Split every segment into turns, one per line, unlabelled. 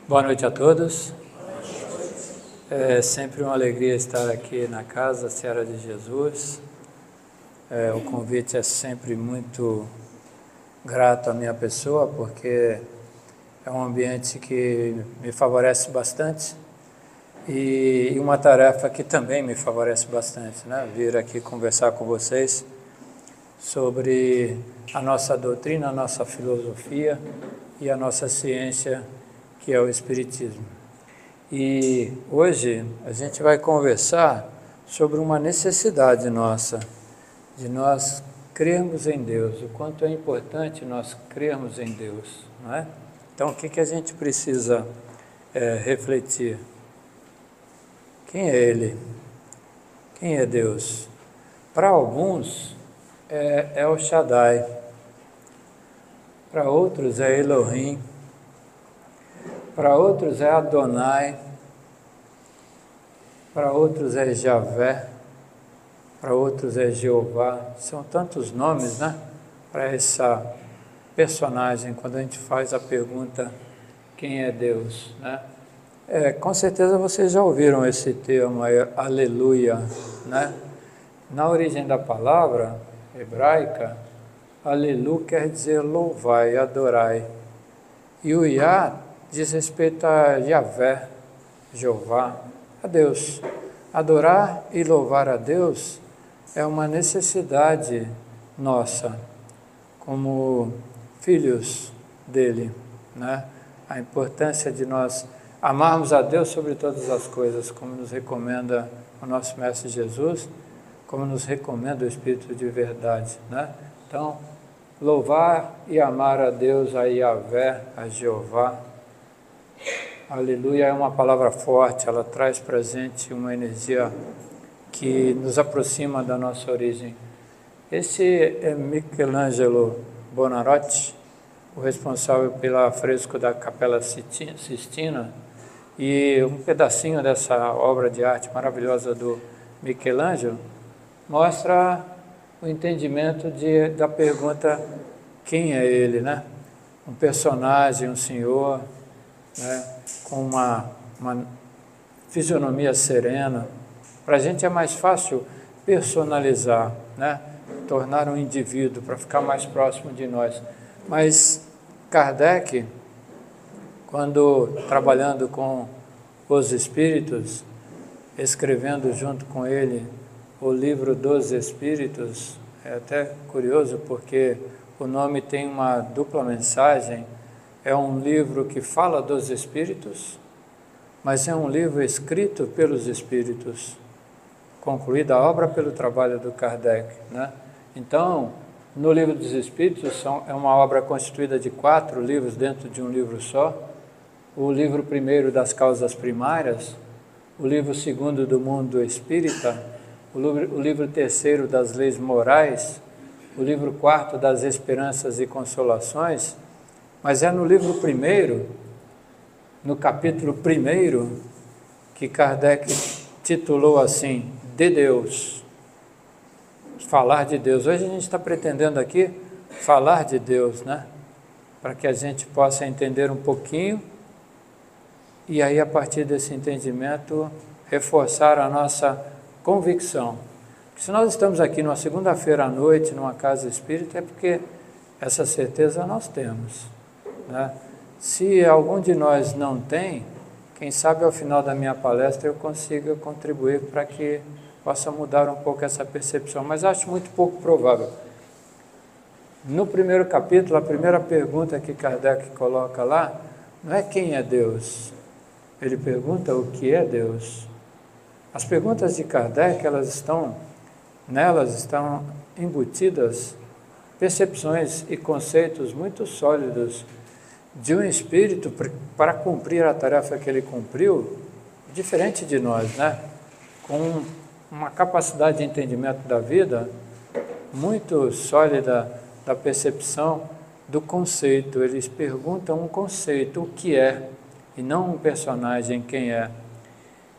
Boa noite a todos. É sempre uma alegria estar aqui na Casa Seara de Jesus. O convite é sempre muito grato à minha pessoa, porque é um ambiente que me favorece bastante e uma tarefa que também me favorece bastante, né? Vir aqui conversar com vocês sobre a nossa doutrina, a nossa filosofia e a nossa ciência, que é o Espiritismo. E hoje a gente vai conversar sobre uma necessidade nossa, de nós crermos em Deus, o quanto é importante nós crermos em Deus, não é? Então, o que a gente precisa refletir? Quem é Ele? Quem é Deus? Para alguns é o Shaddai, para outros é Elohim, para outros é Adonai, para outros é Javé, para outros é Jeová. São tantos nomes, né, para essa personagem, quando a gente faz a pergunta, quem é Deus, né? Com certeza vocês já ouviram esse termo, aleluia, né? Na origem da palavra hebraica, aleluia quer dizer louvai, adorai. E o Yah diz respeito a Yahvé, Jeová, a Deus. Adorar e louvar a Deus é uma necessidade nossa, como filhos dele, né? A importância de nós amarmos a Deus sobre todas as coisas, como nos recomenda o nosso Mestre Jesus, como nos recomenda o Espírito de verdade, né? Então, louvar e amar a Deus, a Yahvé, a Jeová. Aleluia é uma palavra forte, ela traz para a gente uma energia que nos aproxima da nossa origem. Esse é Michelangelo Buonarroti, o responsável pelo afresco da Capela Sistina, e um pedacinho dessa obra de arte maravilhosa do Michelangelo mostra o entendimento da pergunta, quem é ele, né? Um personagem, um senhor, né, com uma fisionomia serena. Para a gente é mais fácil personalizar, né, tornar um indivíduo para ficar mais próximo de nós. Mas Kardec, quando trabalhando com os espíritos, escrevendo junto com ele o livro dos Espíritos, é até curioso porque o nome tem uma dupla mensagem. É um livro que fala dos Espíritos, mas é um livro escrito pelos Espíritos, concluída a obra pelo trabalho do Kardec, né? Então, no livro dos Espíritos, é uma obra constituída de 4 livros dentro de um livro só. O livro primeiro das causas primárias, o livro segundo do mundo espírita, o livro terceiro das leis morais, o livro quarto das esperanças e consolações. Mas é no livro primeiro, no capítulo primeiro, que Kardec titulou assim, de Deus. Falar de Deus. Hoje a gente está pretendendo aqui falar de Deus, né? Para que a gente possa entender um pouquinho e aí, a partir desse entendimento, reforçar a nossa convicção. Porque se nós estamos aqui numa segunda-feira à noite, numa casa espírita, é porque essa certeza nós temos, né? Se algum de nós não tem, quem sabe ao final da minha palestra eu consiga contribuir para que possa mudar um pouco essa percepção, mas acho muito pouco provável. No primeiro capítulo, a primeira pergunta que Kardec coloca lá, não é quem é Deus, ele pergunta o que é Deus. As perguntas de Kardec, nelas estão embutidas percepções e conceitos muito sólidos de um espírito para cumprir a tarefa que ele cumpriu, diferente de nós, né? Com uma capacidade de entendimento da vida muito sólida, da percepção do conceito. Eles perguntam um conceito, o que é, e não um personagem, quem é.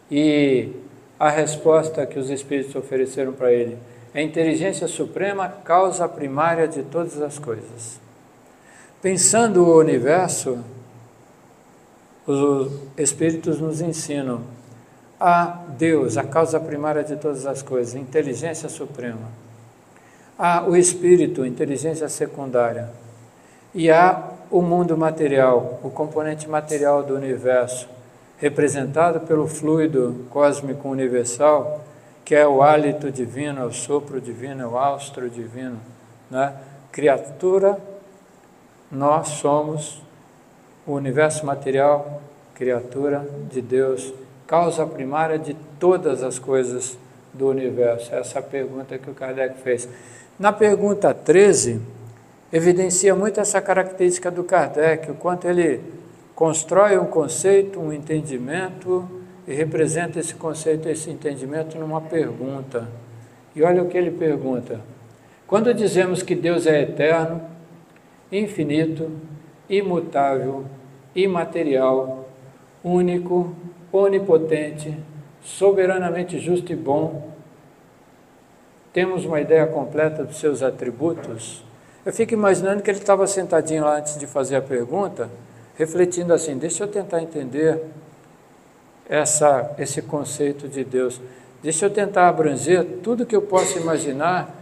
E a resposta que os espíritos ofereceram para ele é a inteligência suprema, causa primária de todas as coisas. Pensando o universo, os Espíritos nos ensinam a Deus, a causa primária de todas as coisas, inteligência suprema. Há o Espírito, inteligência secundária. E há o mundo material, o componente material do universo, representado pelo fluido cósmico universal, que é o hálito divino, é o sopro divino, é o austro divino, né? Criatura, nós somos o universo material, criatura de Deus, causa primária de todas as coisas do universo. Essa é a pergunta que o Kardec fez. Na pergunta 13, evidencia muito essa característica do Kardec, o quanto ele constrói um conceito, um entendimento, e representa esse conceito, esse entendimento numa pergunta. E olha o que ele pergunta. Quando dizemos que Deus é eterno, infinito, imutável, imaterial, único, onipotente, soberanamente justo e bom, temos uma ideia completa dos seus atributos? Eu fico imaginando que ele estava sentadinho lá antes de fazer a pergunta, refletindo assim, deixa eu tentar entender esse conceito de Deus, deixa eu tentar abranger tudo que eu possa imaginar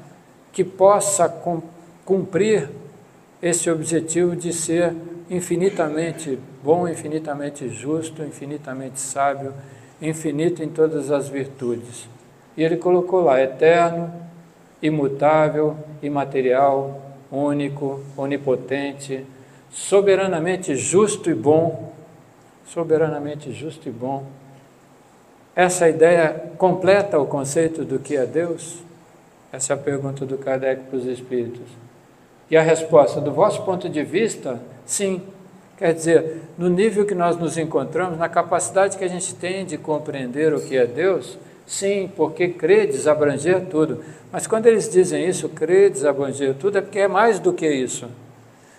que possa cumprir esse objetivo de ser infinitamente bom, infinitamente justo, infinitamente sábio, infinito em todas as virtudes. E ele colocou lá, eterno, imutável, imaterial, único, onipotente, soberanamente justo e bom, soberanamente justo e bom. Essa ideia completa o conceito do que é Deus? Essa é a pergunta do Kardec para os Espíritos. E a resposta, do vosso ponto de vista, sim. Quer dizer, no nível que nós nos encontramos, na capacidade que a gente tem de compreender o que é Deus, sim, porque credes abranger tudo. Mas quando eles dizem isso, credes abranger tudo, é porque é mais do que isso.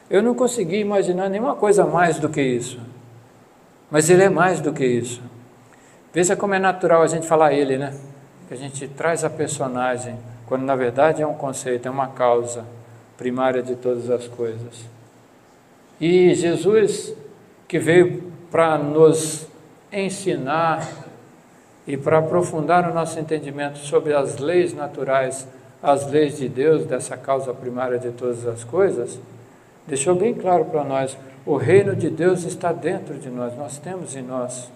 Eu não consegui imaginar nenhuma coisa mais do que isso. Mas ele é mais do que isso. Veja como é natural a gente falar ele, né? Que a gente traz a personagem, quando na verdade é um conceito, é uma causa primária de todas as coisas. E Jesus, que veio para nos ensinar e para aprofundar o nosso entendimento sobre as leis naturais, as leis de Deus, dessa causa primária de todas as coisas, deixou bem claro para nós, o reino de Deus está dentro de nós, nós temos em nós.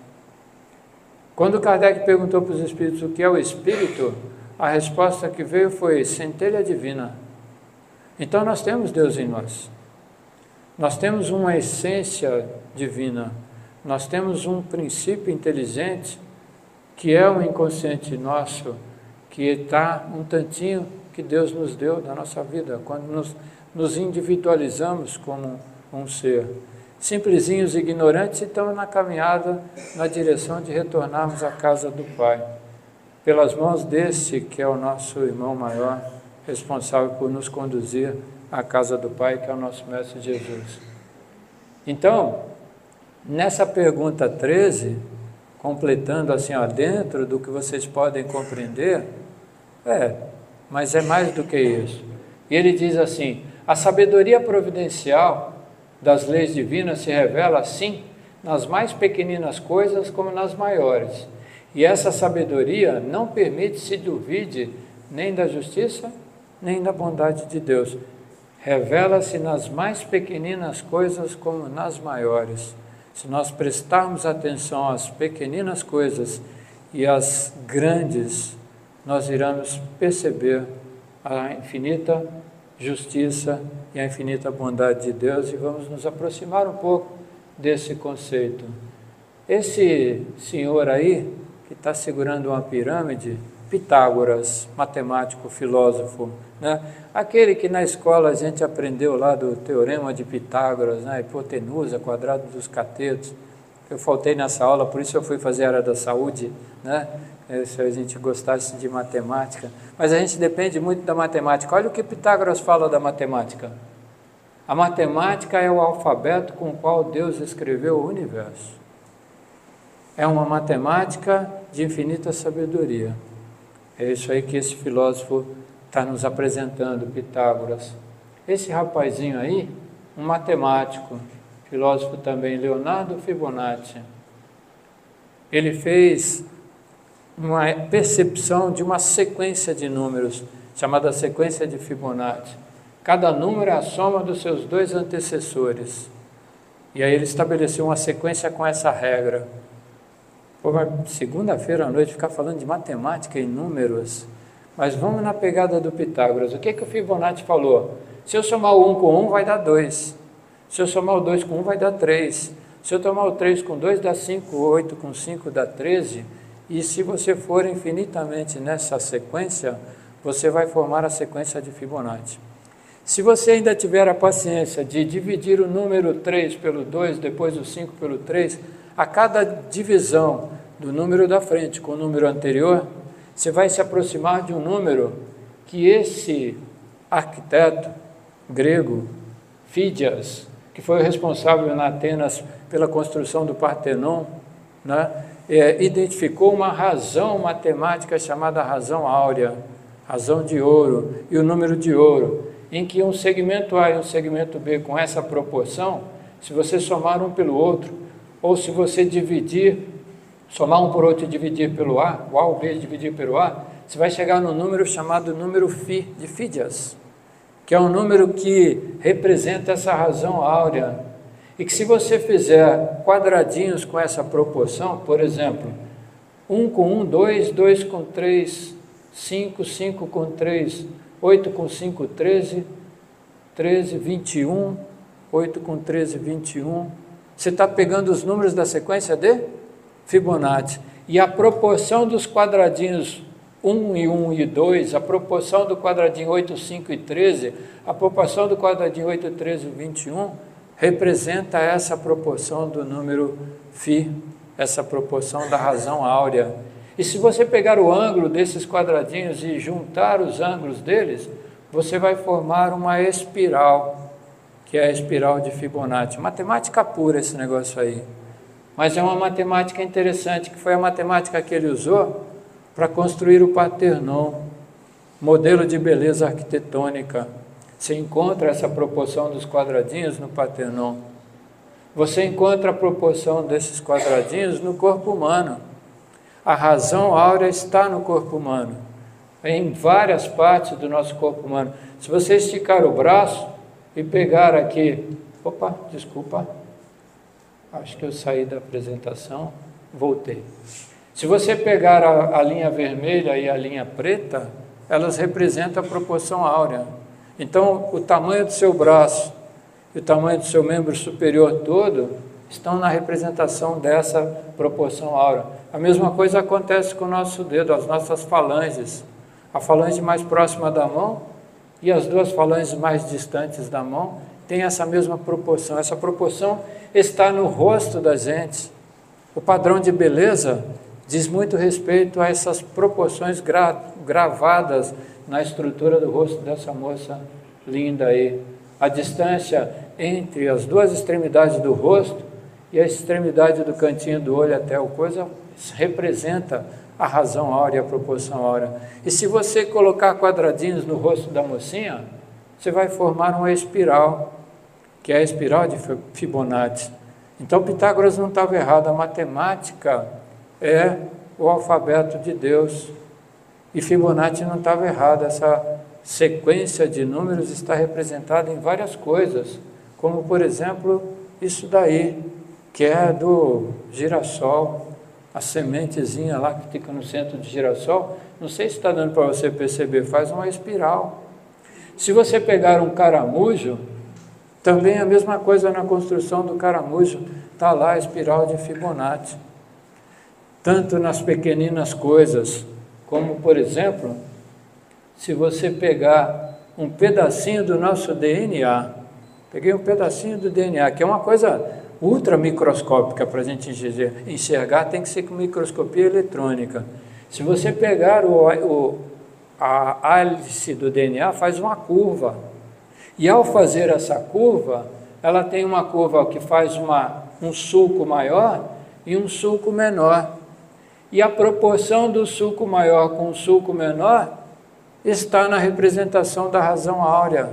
Quando Kardec perguntou para os Espíritos o que é o Espírito, a resposta que veio foi centelha divina. Então nós temos Deus em nós. Nós temos uma essência divina. Nós temos um princípio inteligente que é um inconsciente nosso, que está um tantinho que Deus nos deu da nossa vida, quando nos individualizamos como um ser. Simplesinhos, ignorantes, e estamos na caminhada na direção de retornarmos à casa do Pai, pelas mãos desse que é o nosso irmão maior, responsável por nos conduzir à casa do Pai, que é o nosso Mestre Jesus. Então, nessa pergunta 13, completando assim, ó, dentro do que vocês podem compreender, mas é mais do que isso. E ele diz assim, a sabedoria providencial das leis divinas se revela, assim, nas mais pequeninas coisas como nas maiores. E essa sabedoria não permite se duvide nem da justiça, nem da bondade de Deus. Revela-se nas mais pequeninas coisas como nas maiores. Se nós prestarmos atenção às pequeninas coisas e às grandes, nós iremos perceber a infinita justiça e a infinita bondade de Deus e vamos nos aproximar um pouco desse conceito. Esse senhor aí, que está segurando uma pirâmide, Pitágoras, matemático, filósofo, né? Aquele que na escola a gente aprendeu lá do teorema de Pitágoras, né? Hipotenusa, quadrado dos catetos. Eu faltei nessa aula, por isso eu fui fazer a área da saúde, né? Se a gente gostasse de matemática, mas a gente depende muito da matemática. Olha o que Pitágoras fala da matemática. A matemática é o alfabeto com o qual Deus escreveu o universo. É uma matemática de infinita sabedoria. É isso aí que esse filósofo está nos apresentando, Pitágoras. Esse rapazinho aí, um matemático, filósofo também, Leonardo Fibonacci, ele fez uma percepção de uma sequência de números, chamada sequência de Fibonacci. Cada número é a soma dos seus dois antecessores. E aí ele estabeleceu uma sequência com essa regra. Pô, mas segunda-feira à noite ficar falando de matemática e números. Mas vamos na pegada do Pitágoras. O que o Fibonacci falou? Se eu somar o 1 com 1 vai dar 2. Se eu somar o 2 com 1 vai dar 3. Se eu tomar o 3 com 2 dá 5, o 8 com 5 dá 13. E se você for infinitamente nessa sequência, você vai formar a sequência de Fibonacci. Se você ainda tiver a paciência de dividir o número 3 pelo 2, depois o 5 pelo 3, a cada divisão do número da frente com o número anterior, você vai se aproximar de um número que esse arquiteto grego, Fídias, que foi o responsável na Atenas pela construção do Partenon, né, identificou uma razão matemática chamada razão áurea, razão de ouro, e o número de ouro, em que um segmento A e um segmento B com essa proporção, se você somar um pelo outro, ou se você dividir, somar um por outro e dividir pelo A, o A ou B dividir pelo A, você vai chegar no número chamado número Φ, de Fídias, que é um número que representa essa razão áurea, e que se você fizer quadradinhos com essa proporção, por exemplo, 1 com 1, 2, 2 com 3, 5, 5 com 3, 8 com 5, 13, 13, 21, 8 com 13, 21. Você está pegando os números da sequência de Fibonacci. E a proporção dos quadradinhos 1 e 1 e 2, a proporção do quadradinho 8, 5 e 13, a proporção do quadradinho 8, 13 e 21, representa essa proporção do número Φ, essa proporção da razão áurea. E se você pegar o ângulo desses quadradinhos e juntar os ângulos deles, você vai formar uma espiral, que é a espiral de Fibonacci. Matemática pura esse negócio aí. Mas é uma matemática interessante, que foi a matemática que ele usou para construir o Partenon, modelo de beleza arquitetônica. Você encontra essa proporção dos quadradinhos no Partenon. Você encontra a proporção desses quadradinhos no corpo humano. A razão áurea está no corpo humano, em várias partes do nosso corpo humano. Se você esticar o braço e pegar aqui... Opa, desculpa. Acho que eu saí da apresentação, voltei. Se você pegar a linha vermelha e a linha preta, elas representam a proporção áurea. Então, o tamanho do seu braço e o tamanho do seu membro superior todo estão na representação dessa proporção áurea. A mesma coisa acontece com o nosso dedo, as nossas falanges. A falange mais próxima da mão e as duas falanges mais distantes da mão têm essa mesma proporção. Essa proporção está no rosto da gente. O padrão de beleza diz muito respeito a essas proporções gravadas na estrutura do rosto dessa moça linda aí. A distância entre as duas extremidades do rosto e a extremidade do cantinho do olho até o coisa representa a razão áurea, a proporção áurea. E se você colocar quadradinhos no rosto da mocinha, você vai formar uma espiral, que é a espiral de Fibonacci. Então Pitágoras não estava errado, a matemática é o alfabeto de Deus. E Fibonacci não estava errado, essa sequência de números está representada em várias coisas, como por exemplo isso daí, que é do girassol, a sementezinha lá que fica no centro do girassol, não sei se está dando para você perceber, faz uma espiral. Se você pegar um caramujo, também a mesma coisa na construção do caramujo, está lá a espiral de Fibonacci. Tanto nas pequeninas coisas, como por exemplo, se você pegar um pedacinho do nosso DNA, peguei um pedacinho do DNA, que é uma coisa ultra microscópica para a gente enxergar, tem que ser com microscopia eletrônica. Se você pegar a hélice do DNA, faz uma curva. E ao fazer essa curva, ela tem uma curva que faz um sulco maior e um sulco menor. E a proporção do sulco maior com o sulco menor está na representação da razão áurea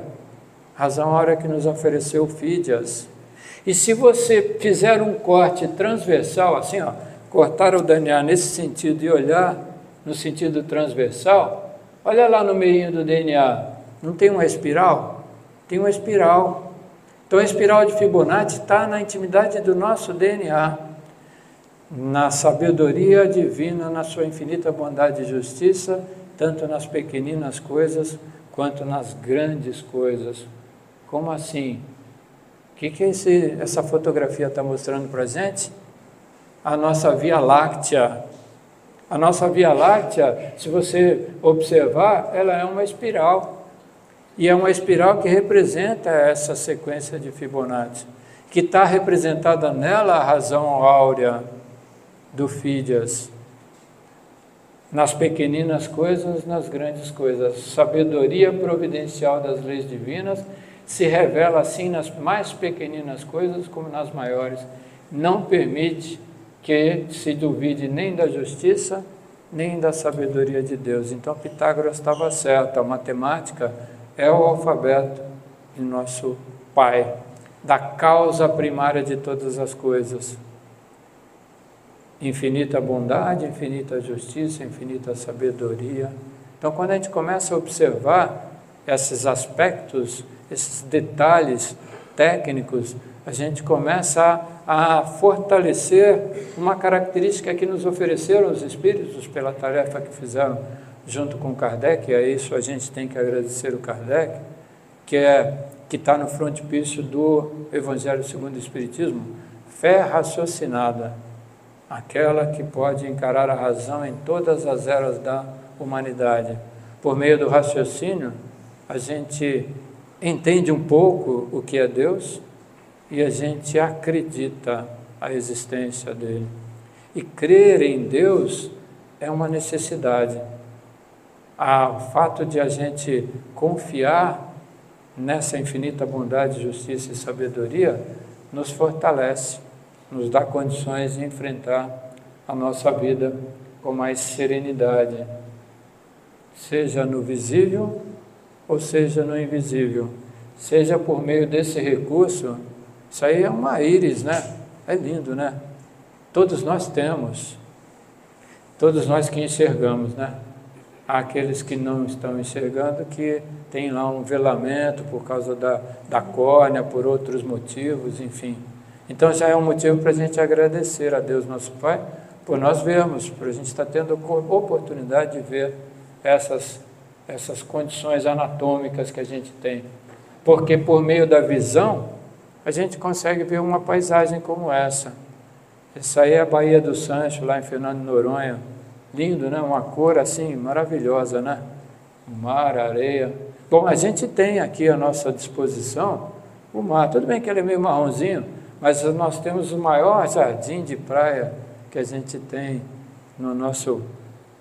que nos ofereceu Fídias. E se você fizer um corte transversal, assim, ó, cortar o DNA nesse sentido e olhar no sentido transversal, olha lá no meio do DNA, não tem uma espiral? Tem uma espiral. Então a espiral de Fibonacci está na intimidade do nosso DNA, na sabedoria divina, na sua infinita bondade e justiça, tanto nas pequeninas coisas quanto nas grandes coisas. Como assim? O que essa fotografia está mostrando para a gente? A nossa Via Láctea. A nossa Via Láctea, se você observar, ela é uma espiral. E é uma espiral que representa essa sequência de Fibonacci, que está representada nela a razão áurea do Fídias. Nas pequeninas coisas, nas grandes coisas. Sabedoria providencial das leis divinas se revela assim nas mais pequeninas coisas como nas maiores. Não permite que se duvide nem da justiça, nem da sabedoria de Deus. Então Pitágoras estava certo, a matemática é o alfabeto de nosso Pai, da causa primária de todas as coisas. Infinita bondade, infinita justiça, infinita sabedoria. Então, quando a gente começa a observar esses aspectos, esses detalhes técnicos, a gente começa a fortalecer uma característica que nos ofereceram os Espíritos pela tarefa que fizeram junto com Kardec, e a isso a gente tem que agradecer o Kardec, que está no frontispício do Evangelho segundo o Espiritismo, fé raciocinada, aquela que pode encarar a razão em todas as eras da humanidade. Por meio do raciocínio, a gente entende um pouco o que é Deus e a gente acredita a existência dele. E crer em Deus é uma necessidade. O fato de a gente confiar nessa infinita bondade, justiça e sabedoria nos fortalece, nos dá condições de enfrentar a nossa vida com mais serenidade, seja no visível ou seja no invisível, seja por meio desse recurso. Isso aí é uma íris, né? É lindo, né? Todos nós temos, todos nós que enxergamos, né? Há aqueles que não estão enxergando, que tem lá um velamento por causa da córnea, por outros motivos, enfim. Então já é um motivo para a gente agradecer a Deus, nosso Pai, por nós vermos, por a gente estar tendo a oportunidade de ver essas condições anatômicas que a gente tem. Porque por meio da visão, a gente consegue ver uma paisagem como essa. Essa aí é a Baía do Sancho, lá em Fernando de Noronha. Lindo, né? Uma cor assim maravilhosa, né? O mar, a areia. Bom, a gente tem aqui à nossa disposição o mar. Tudo bem que ele é meio marronzinho, mas nós temos o maior jardim de praia que a gente tem no nosso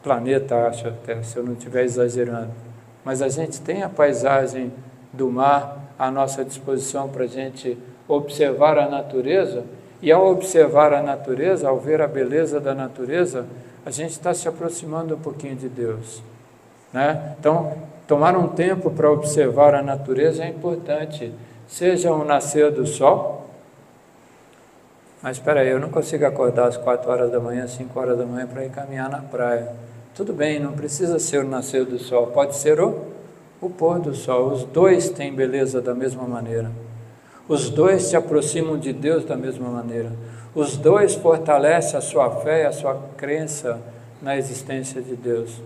planeta, acho até, se eu não estiver exagerando. Mas a gente tem a paisagem do mar à nossa disposição para a gente observar a natureza, e ao observar a natureza, ao ver a beleza da natureza, a gente está se aproximando um pouquinho de Deus, né? Então, tomar um tempo para observar a natureza é importante, seja o nascer do sol. Mas espera aí, eu não consigo acordar às 4 horas da manhã, 5 horas da manhã para ir caminhar na praia. Tudo bem, não precisa ser o nascer do sol, pode ser o pôr do sol. Os dois têm beleza da mesma maneira. Os dois se aproximam de Deus da mesma maneira. Os dois fortalecem a sua fé, a sua crença na existência de Deus.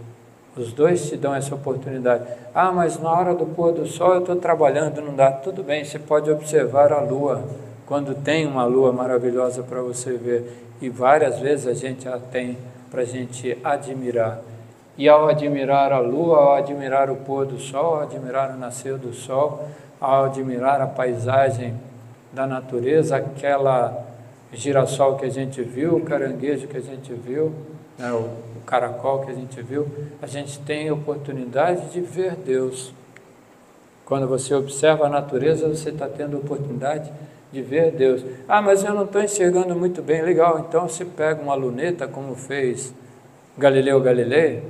Os dois te dão essa oportunidade. Ah, mas na hora do pôr do sol eu estou trabalhando, não dá. Tudo bem, você pode observar a lua, quando tem uma lua maravilhosa para você ver. E várias vezes a gente a tem para a gente admirar. E ao admirar a lua, ao admirar o pôr do sol, ao admirar o nascer do sol, ao admirar a paisagem da natureza, aquela girassol que a gente viu, o caranguejo que a gente viu, né, o caracol que a gente viu, a gente tem a oportunidade de ver Deus. Quando você observa a natureza, você está tendo a oportunidade de ver Deus. Ah, mas eu não estou enxergando muito bem. Legal, então você pega uma luneta, como fez Galileu Galilei.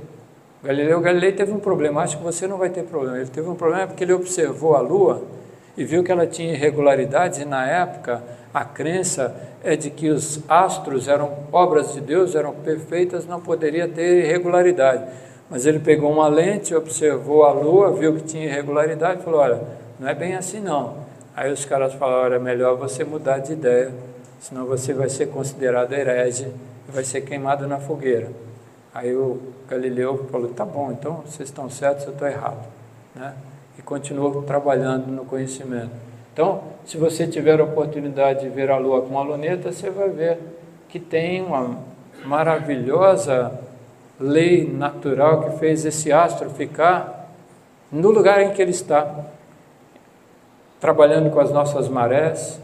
Galileu Galilei teve um problema, acho que você não vai ter problema. Ele teve um problema porque ele observou a Lua e viu que ela tinha irregularidades, e na época a crença é de que os astros eram obras de Deus, eram perfeitas, não poderia ter irregularidade. Mas ele pegou uma lente, observou a Lua, viu que tinha irregularidade e falou, olha, não é bem assim não. Aí os caras falaram, olha, é melhor você mudar de ideia, senão você vai ser considerado herege e vai ser queimado na fogueira. Aí o Galileu falou, tá bom, então vocês estão certos, eu estou errado, né? E continuou trabalhando no conhecimento. Então, se você tiver a oportunidade de ver a Lua com a luneta, você vai ver que tem uma maravilhosa lei natural que fez esse astro ficar no lugar em que ele está, trabalhando com as nossas marés,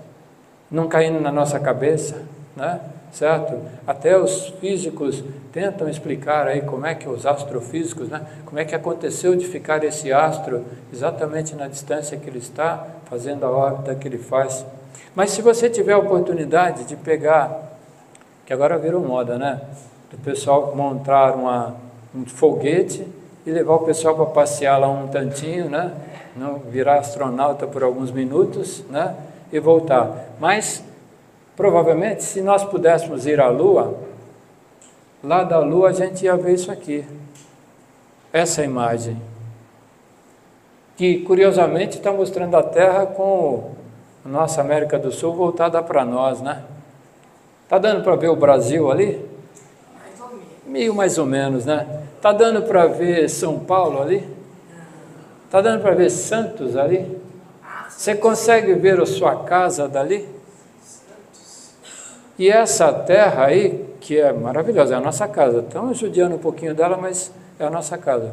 não caindo na nossa cabeça, né? Certo? Até os físicos tentam explicar aí como é que os astrofísicos, né? Como é que aconteceu de ficar esse astro exatamente na distância que ele está, fazendo a órbita que ele faz. Mas se você tiver a oportunidade de pegar, que agora virou moda, né? Do pessoal montar um foguete e levar o pessoal para passear lá um tantinho, né? Não virar astronauta por alguns minutos, né? E voltar. Mas provavelmente, se nós pudéssemos ir à Lua, lá da Lua a gente ia ver isso aqui, essa imagem, que curiosamente está mostrando a Terra com a nossa América do Sul voltada para nós, né? Está dando para ver o Brasil ali? Meio mais ou menos, né? Está dando para ver São Paulo ali? Está dando para ver Santos ali? Você consegue ver a sua casa dali? E essa terra aí, que é maravilhosa, é a nossa casa. Estamos judiando um pouquinho dela, mas é a nossa casa.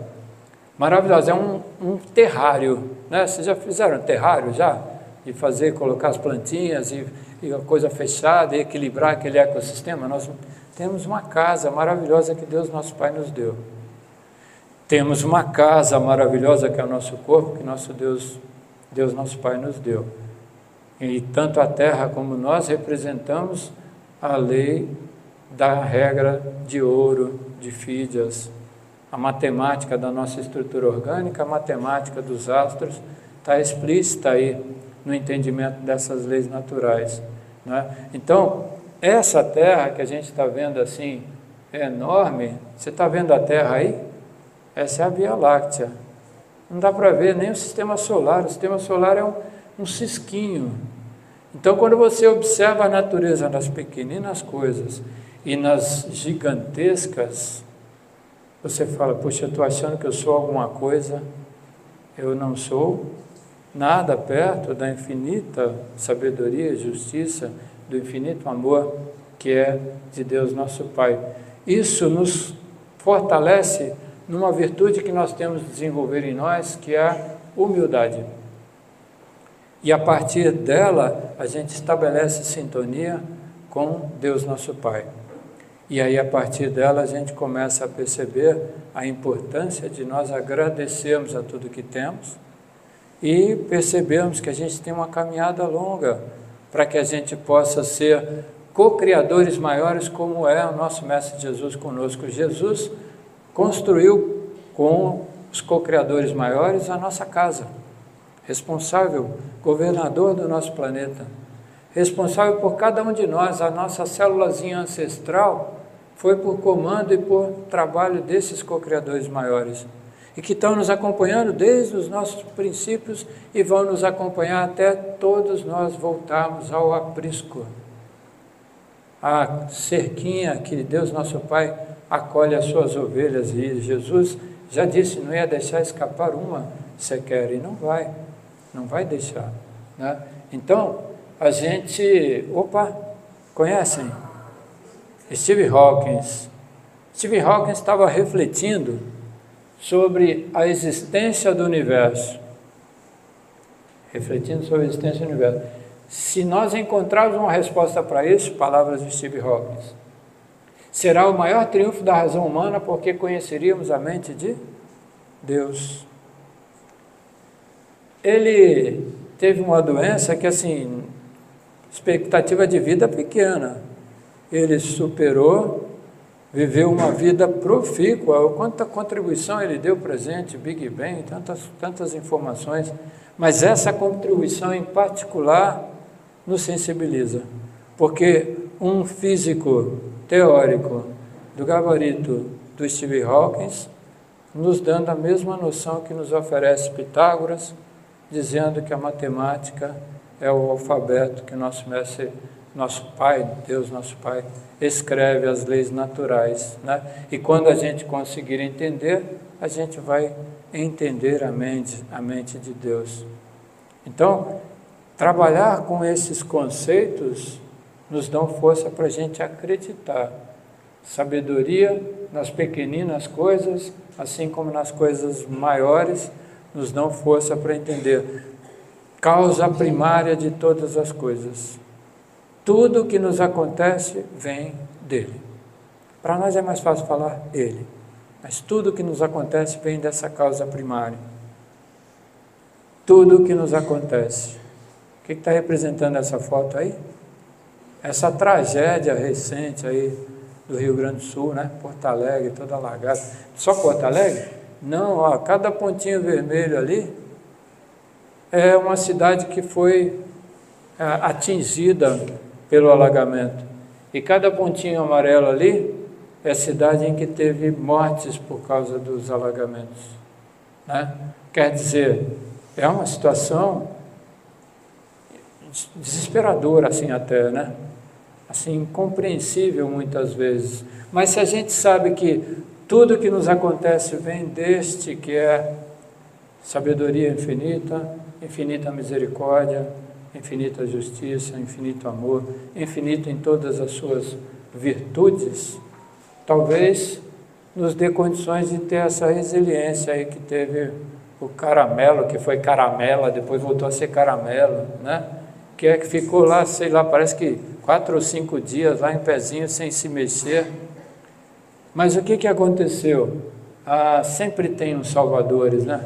Maravilhosa, é um terrário, né? Vocês já fizeram terrário já? De fazer, colocar as plantinhas e a coisa fechada e equilibrar aquele ecossistema? Nós temos uma casa maravilhosa que Deus nosso Pai nos deu. Temos uma casa maravilhosa que é o nosso corpo, que nosso Deus nosso Pai nos deu. E tanto a terra como nós representamos a lei da regra de ouro, de Fídias, a matemática da nossa estrutura orgânica, a matemática dos astros, está explícita aí no entendimento dessas leis naturais, né? Então, essa Terra que a gente está vendo assim, é enorme, você está vendo a Terra aí? Essa é a Via Láctea. Não dá para ver nem o sistema solar é um cisquinho. Então, quando você observa a natureza nas pequeninas coisas e nas gigantescas, você fala, puxa, eu estou achando que eu sou alguma coisa, eu não sou nada perto da infinita sabedoria e justiça, do infinito amor que é de Deus nosso Pai. Isso nos fortalece numa virtude que nós temos de desenvolver em nós, que é a humildade. E a partir dela, a gente estabelece sintonia com Deus nosso Pai. E aí, a partir dela, a gente começa a perceber a importância de nós agradecermos a tudo que temos e percebermos que a gente tem uma caminhada longa para que a gente possa ser co-criadores maiores, como é o nosso Mestre Jesus conosco. Jesus construiu com os co-criadores maiores a nossa casa. Responsável, governador do nosso planeta, responsável por cada um de nós, a nossa célulazinha ancestral foi por comando e por trabalho desses co-criadores maiores, e que estão nos acompanhando desde os nossos princípios e vão nos acompanhar até todos nós voltarmos ao aprisco, a cerquinha que Deus nosso Pai acolhe as suas ovelhas, e Jesus já disse, não ia deixar escapar uma sequer, e não vai deixar, né? Então, a gente, conhecem? Stephen Hawking estava refletindo sobre a existência do universo. Se nós encontrarmos uma resposta para isso, palavras de Stephen Hawking, será o maior triunfo da razão humana, porque conheceríamos a mente de Deus. Ele teve uma doença que, assim, expectativa de vida pequena. Ele superou, viveu uma vida profícua. Quanta contribuição ele deu para a gente, Big Bang, tantas informações. Mas essa contribuição em particular nos sensibiliza, porque um físico teórico do gabarito do Stephen Hawking, nos dando a mesma noção que nos oferece Pitágoras, dizendo que a matemática é o alfabeto que o nosso mestre, nosso Pai, Deus nosso Pai, escreve as leis naturais, né? E quando a gente conseguir entender, a gente vai entender a mente de Deus. Então, trabalhar com esses conceitos nos dão força para a gente acreditar. Sabedoria nas pequeninas coisas, assim como nas coisas maiores, nos dão força para entender. Causa primária de todas as coisas. Tudo que nos acontece vem dele. Para nós é mais fácil falar ele, mas tudo que nos acontece vem dessa causa primária. Tudo que nos acontece. O que está representando essa foto aí? Essa tragédia recente aí do Rio Grande do Sul, né? Porto Alegre, toda alagada. Só Porto Alegre? Não, ó, cada pontinho vermelho ali é uma cidade que foi atingida pelo alagamento. E cada pontinho amarelo ali é a cidade em que teve mortes por causa dos alagamentos, né? Quer dizer, é uma situação desesperadora assim até, né? Assim, incompreensível muitas vezes. Mas se a gente sabe que tudo que nos acontece vem deste que é sabedoria infinita, infinita misericórdia, infinita justiça, infinito amor, infinito em todas as suas virtudes, talvez nos dê condições de ter essa resiliência aí que teve o caramelo, que foi caramela, depois voltou a ser caramelo, né? Que é que ficou lá, sei lá, parece que 4 ou 5 dias lá em pezinho sem se mexer. Mas o que aconteceu? Sempre tem uns salvadores, né?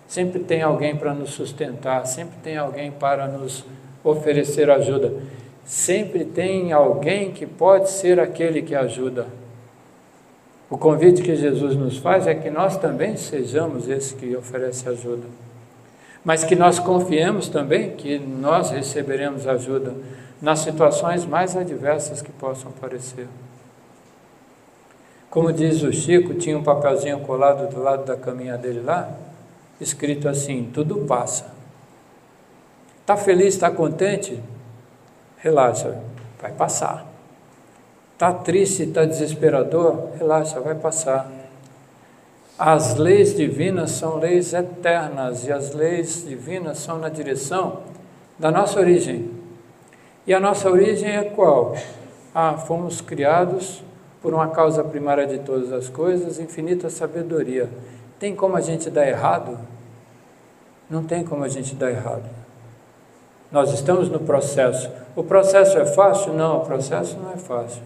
Sempre tem alguém para nos sustentar, sempre tem alguém para nos oferecer ajuda. Sempre tem alguém que pode ser aquele que ajuda. O convite que Jesus nos faz é que nós também sejamos esse que oferece ajuda. Mas que nós confiemos também que nós receberemos ajuda nas situações mais adversas que possam aparecer. Como diz o Chico, tinha um papelzinho colado do lado da caminha dele lá, escrito assim: tudo passa. Está feliz, está contente? Relaxa, vai passar. Está triste, está desesperador? Relaxa, vai passar. As leis divinas são leis eternas e as leis divinas são na direção da nossa origem. E a nossa origem é qual? Fomos criados por uma causa primária de todas as coisas, infinita sabedoria. Tem como a gente dar errado? Não tem como a gente dar errado. Nós estamos no processo. O processo é fácil? Não, o processo não é fácil.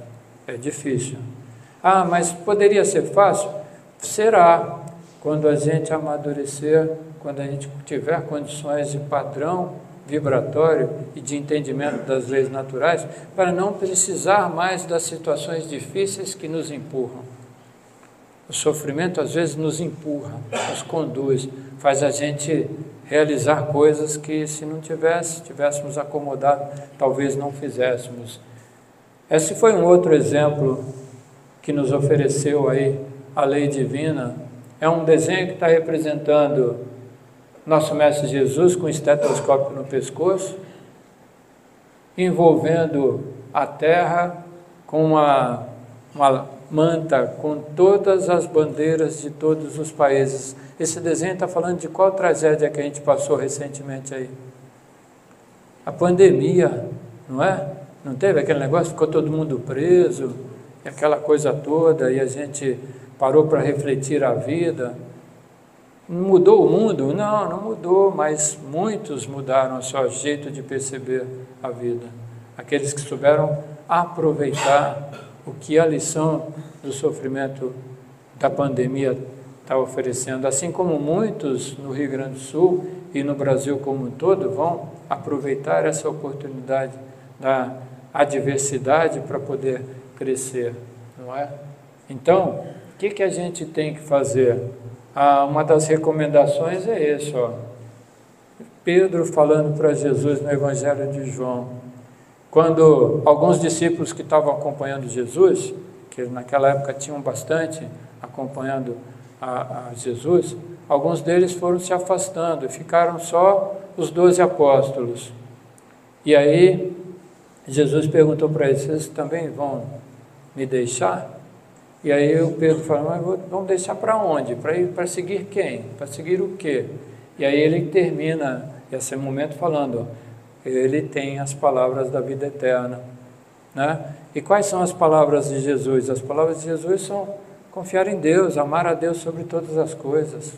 É difícil. Mas poderia ser fácil? Será, quando a gente amadurecer, quando a gente tiver condições de padrão vibratório e de entendimento das leis naturais, para não precisar mais das situações difíceis que nos empurram. O sofrimento às vezes nos empurra, nos conduz, faz a gente realizar coisas que se não tivéssemos acomodado, talvez não fizéssemos. Esse foi um outro exemplo que nos ofereceu aí a lei divina. É um desenho que está representando nosso Mestre Jesus com um estetoscópio no pescoço, envolvendo a terra com uma manta com todas as bandeiras de todos os países. Esse desenho está falando de qual tragédia que a gente passou recentemente aí? A pandemia, não é? Não teve aquele negócio, ficou todo mundo preso, aquela coisa toda, e a gente parou para refletir a vida. Mudou o mundo? Não, não mudou, mas muitos mudaram o seu jeito de perceber a vida. Aqueles que souberam aproveitar o que a lição do sofrimento da pandemia está oferecendo, assim como muitos no Rio Grande do Sul e no Brasil como um todo vão aproveitar essa oportunidade da adversidade para poder crescer, não é? Então, o que a gente tem que fazer? Uma das recomendações é essa, Pedro falando para Jesus no Evangelho de João: quando alguns discípulos que estavam acompanhando Jesus, que naquela época tinham bastante acompanhando a Jesus, alguns deles foram se afastando e ficaram só os 12 apóstolos. E aí Jesus perguntou para eles: vocês também vão me deixar? E aí o Pedro falou: mas vamos deixar para onde? Para seguir quem? Para seguir o quê? E aí ele termina esse momento falando: ele tem as palavras da vida eterna, né? E quais são as palavras de Jesus? As palavras de Jesus são confiar em Deus, amar a Deus sobre todas as coisas,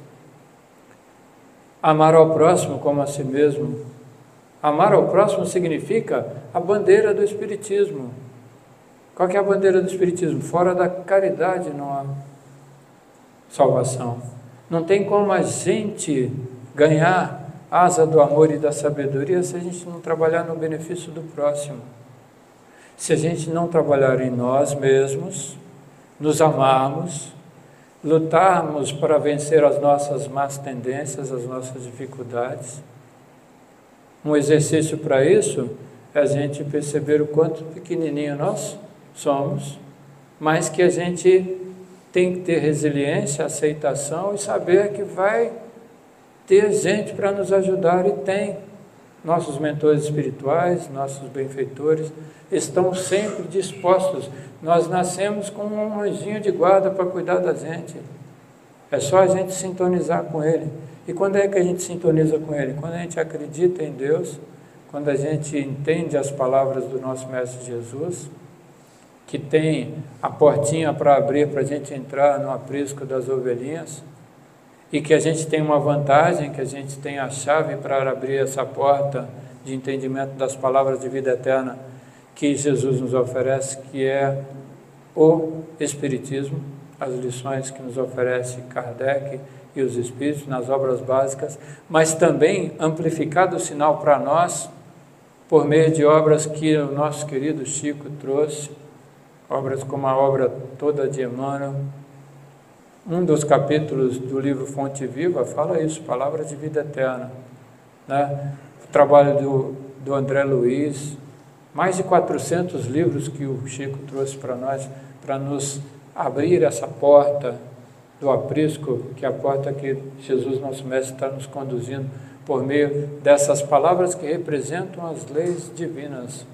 amar ao próximo como a si mesmo. Amar ao próximo significa a bandeira do Espiritismo. Qual que é a bandeira do Espiritismo? Fora da caridade não há salvação. Não tem como a gente ganhar asa do amor e da sabedoria se a gente não trabalhar no benefício do próximo. Se a gente não trabalhar em nós mesmos, nos amarmos, lutarmos para vencer as nossas más tendências, as nossas dificuldades. Um exercício para isso é a gente perceber o quanto pequenininho nós somos, mas que a gente tem que ter resiliência, aceitação e saber que vai ter gente para nos ajudar, e tem. Nossos mentores espirituais, nossos benfeitores estão sempre dispostos. Nós nascemos com um anjinho de guarda para cuidar da gente. É só a gente sintonizar com ele. E quando é que a gente sintoniza com ele? Quando a gente acredita em Deus, quando a gente entende as palavras do nosso Mestre Jesus, que tem a portinha para abrir para a gente entrar no aprisco das ovelhinhas, e que a gente tem uma vantagem, que a gente tem a chave para abrir essa porta de entendimento das palavras de vida eterna que Jesus nos oferece, que é o Espiritismo, as lições que nos oferece Kardec e os Espíritos nas obras básicas, mas também amplificado o sinal para nós por meio de obras que o nosso querido Chico trouxe, obras como a obra toda de Emmanuel. Um dos capítulos do livro Fonte Viva fala isso, palavra de vida eterna, né? O trabalho do André Luiz, mais de 400 livros que o Chico trouxe para nós, para nos abrir essa porta do aprisco, que é a porta que Jesus, nosso Mestre, está nos conduzindo por meio dessas palavras que representam as leis divinas,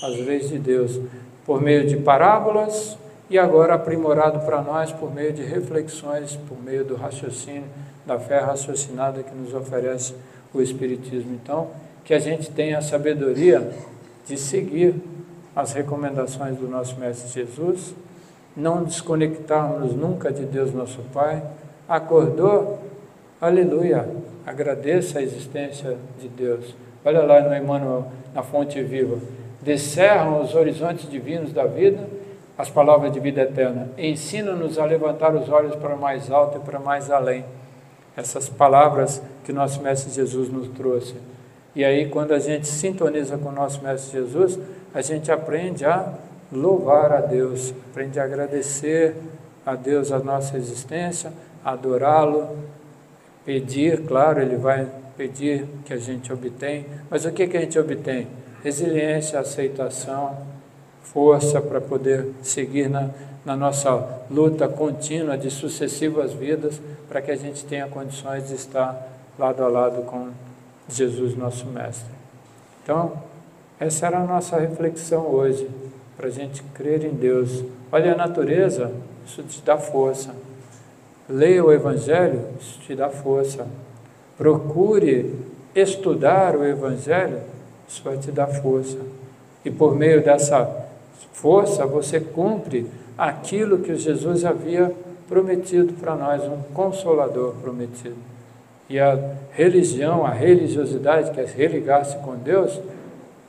as leis de Deus, por meio de parábolas, e agora aprimorado para nós por meio de reflexões, por meio do raciocínio, da fé raciocinada que nos oferece o Espiritismo. Então, que a gente tenha a sabedoria de seguir as recomendações do nosso Mestre Jesus, não desconectarmos nunca de Deus nosso Pai. Acordou? Aleluia! Agradeça a existência de Deus. Olha lá no Emmanuel, na Fonte Viva. Descerram os horizontes divinos da vida as palavras de vida eterna. Ensina-nos a levantar os olhos para o mais alto e para mais além. Essas palavras que nosso Mestre Jesus nos trouxe. E aí, quando a gente sintoniza com o nosso Mestre Jesus, a gente aprende a louvar a Deus, aprende a agradecer a Deus a nossa existência, adorá-lo, pedir, claro, Ele vai pedir que a gente obtém, mas o que a gente obtém? Resiliência, aceitação, força para poder seguir na nossa luta contínua de sucessivas vidas, para que a gente tenha condições de estar lado a lado com Jesus, nosso Mestre. Então, essa era a nossa reflexão hoje, para a gente crer em Deus. Olha a natureza, isso te dá força. Leia o Evangelho, isso te dá força. Procure estudar o Evangelho, isso vai te dar força. E por meio dessa força, você cumpre aquilo que Jesus havia prometido para nós, um Consolador prometido. E a religião, a religiosidade, que é religar-se com Deus,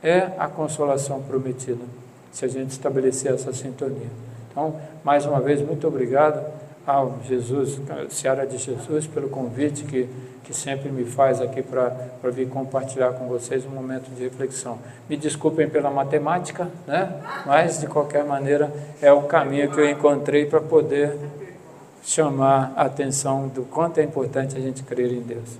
é a consolação prometida, se a gente estabelecer essa sintonia. Então, mais uma vez, muito obrigado ao Jesus, Seara de Jesus, pelo convite que sempre me faz aqui para vir compartilhar com vocês um momento de reflexão. Me desculpem pela matemática, né? Mas, de qualquer maneira, é o caminho que eu encontrei para poder chamar a atenção do quanto é importante a gente crer em Deus.